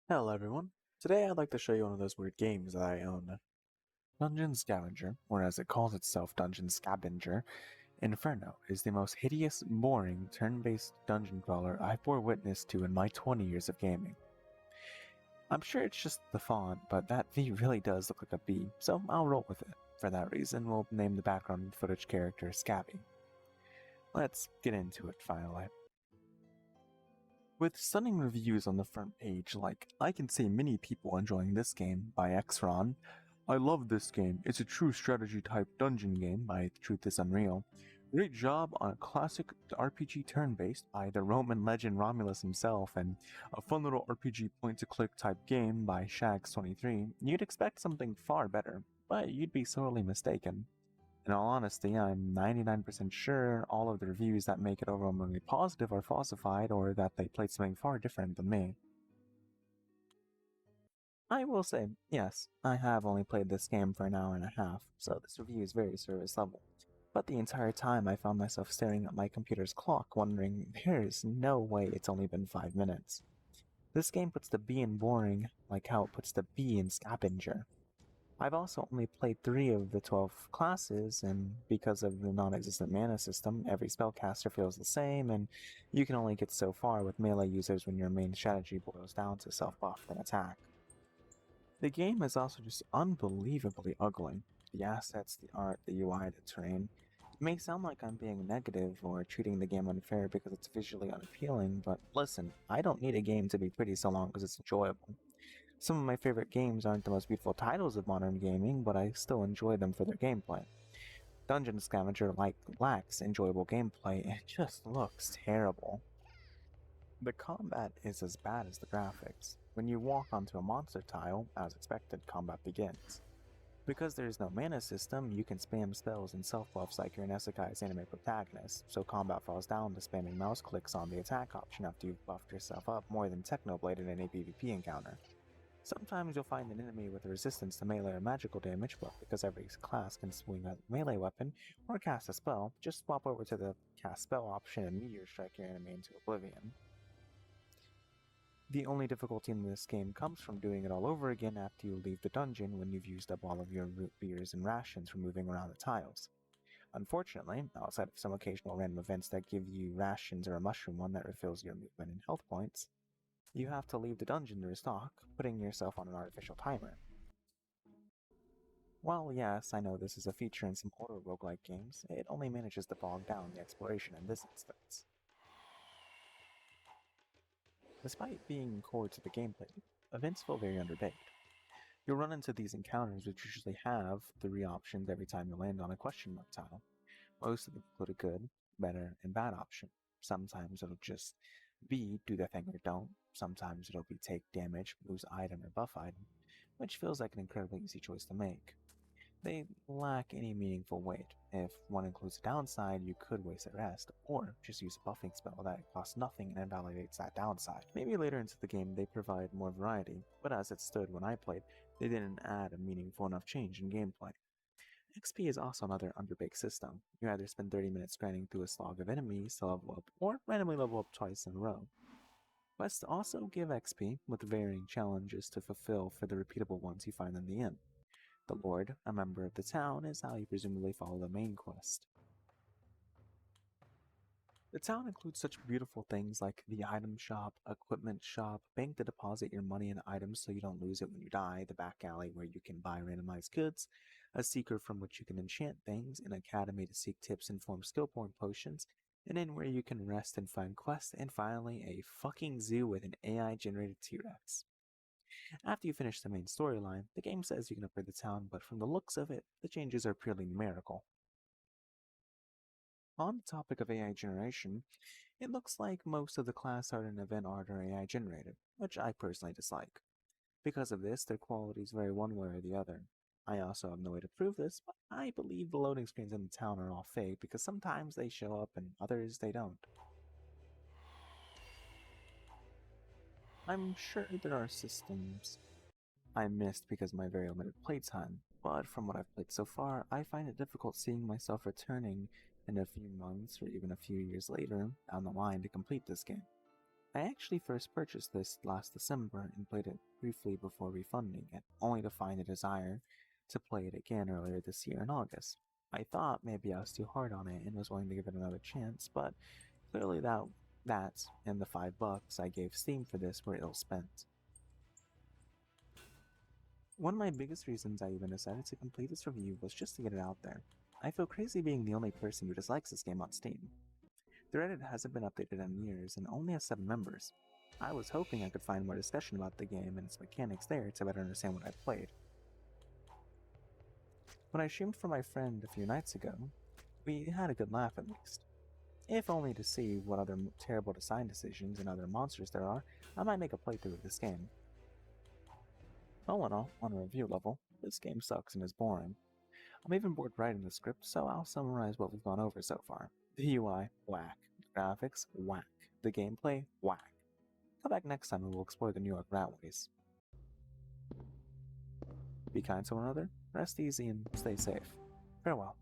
Hello everyone. Today I'd like to show you one of those weird games that I own. Dungeon Scavenger, or as it calls itself, Dungeon Scavenger, Inferno is the most hideous, boring, turn-based dungeon crawler I've bore witness to in my 20 years of gaming. I'm sure it's just the font, but that V really does look like a B, so I'll roll with it. For that reason, we'll name the background footage character Scabby. Let's get into it finally. With stunning reviews on the front page like, I can see many people enjoying this game by Xron, I love this game, it's a true strategy type dungeon game by Truth is Unreal, great job on a classic RPG turn-based by the Roman legend Romulus himself, and a fun little RPG point-to-click type game by Shags23, you'd expect something far better, but you'd be sorely mistaken. In all honesty, I'm 99% sure all of the reviews that make it overwhelmingly positive are falsified or that they played something far different than me. I will say, yes, I have only played this game for an hour and a half, so this review is very service level. But the entire time I found myself staring at my computer's clock, wondering, there's no way it's only been 5 minutes. This game puts the B in boring, like how it puts the B in scavenger. I've also only played 3 of the 12 classes, and because of the non-existent mana system, every spellcaster feels the same, and you can only get so far with melee users when your main strategy boils down to self-buff than attack. The game is also just unbelievably ugly. The assets, the art, the UI, the terrain. It may sound like I'm being negative or treating the game unfair because it's visually unappealing, but listen, I don't need a game to be pretty so long as it's enjoyable. Some of my favorite games aren't the most beautiful titles of modern gaming, but I still enjoy them for their gameplay. Dungeon Scavenger lacks enjoyable gameplay and just looks terrible. The combat is as bad as the graphics. When you walk onto a monster tile, as expected, combat begins. Because there is no mana system, you can spam spells and self-buffs like your Isekai's anime protagonist, so combat falls down to spamming mouse clicks on the attack option after you've buffed yourself up more than Technoblade in any PvP encounter. Sometimes you'll find an enemy with a resistance to melee or magical damage, but because every class can swing a melee weapon or cast a spell, just swap over to the cast spell option and meteor strike your enemy into oblivion. The only difficulty in this game comes from doing it all over again after you leave the dungeon when you've used up all of your root beers and rations from moving around the tiles. Unfortunately, outside of some occasional random events that give you rations or a mushroom one that refills your movement and health points, you have to leave the dungeon to restock, putting yourself on an artificial timer. While yes, I know this is a feature in some older roguelike games, it only manages to bog down the exploration in this instance. Despite being core to the gameplay, events feel very underbaked. You'll run into these encounters which usually have 3 options every time you land on a question mark tile. Most of them include a good, better, and bad option. Sometimes it'll just be do the thing or don't. Sometimes it'll be take damage, lose item, or buff item, which feels like an incredibly easy choice to make. They lack any meaningful weight. If one includes a downside, you could waste a rest, or just use a buffing spell that costs nothing and invalidates that downside. Maybe later into the game they provide more variety, but as it stood when I played, they didn't add a meaningful enough change in gameplay. XP is also another underbaked system. You either spend 30 minutes grinding through a slog of enemies to level up, or randomly level up twice in a row. Quests also give XP, with varying challenges to fulfill for the repeatable ones you find in the inn. The Lord, a member of the town, is how you presumably follow the main quest. The town includes such beautiful things like the item shop, equipment shop, bank to deposit your money and items so you don't lose it when you die, the back alley where you can buy randomized goods, a seeker from which you can enchant things, an academy to seek tips and form skill point potions, an inn where you can rest and find quests, and finally a fucking zoo with an AI generated T-Rex. After you finish the main storyline, the game says you can upgrade the town, but from the looks of it, the changes are purely numerical. On the topic of AI generation, it looks like most of the class art and event art are AI generated, which I personally dislike. Because of this, their qualities vary one way or the other. I also have no way to prove this, but I believe the loading screens in the town are all fake because sometimes they show up and others they don't. I'm sure there are systems I missed because of my very limited playtime, but from what I've played so far, I find it difficult seeing myself returning in a few months or even a few years later down the line to complete this game. I actually first purchased this last December and played it briefly before refunding it, only to find a desire to play it again earlier this year in August. I thought maybe I was too hard on it and was willing to give it another chance, but clearly that and the $5 I gave Steam for this were ill spent. One of my biggest reasons I even decided to complete this review was just to get it out there. I feel crazy being the only person who dislikes this game on Steam. The Reddit hasn't been updated in years and only has 7 members. I was hoping I could find more discussion about the game and its mechanics there to better understand what I played. When I streamed for my friend a few nights ago, we had a good laugh at least. If only to see what other terrible design decisions and other monsters there are, I might make a playthrough of this game. All in all, on a review level, this game sucks and is boring. I'm even bored writing the script, so I'll summarize what we've gone over so far. The UI, whack. The graphics, whack. The gameplay, whack. Come back next time and we'll explore the New York Ratways. Be kind to one another, rest easy, and stay safe. Farewell.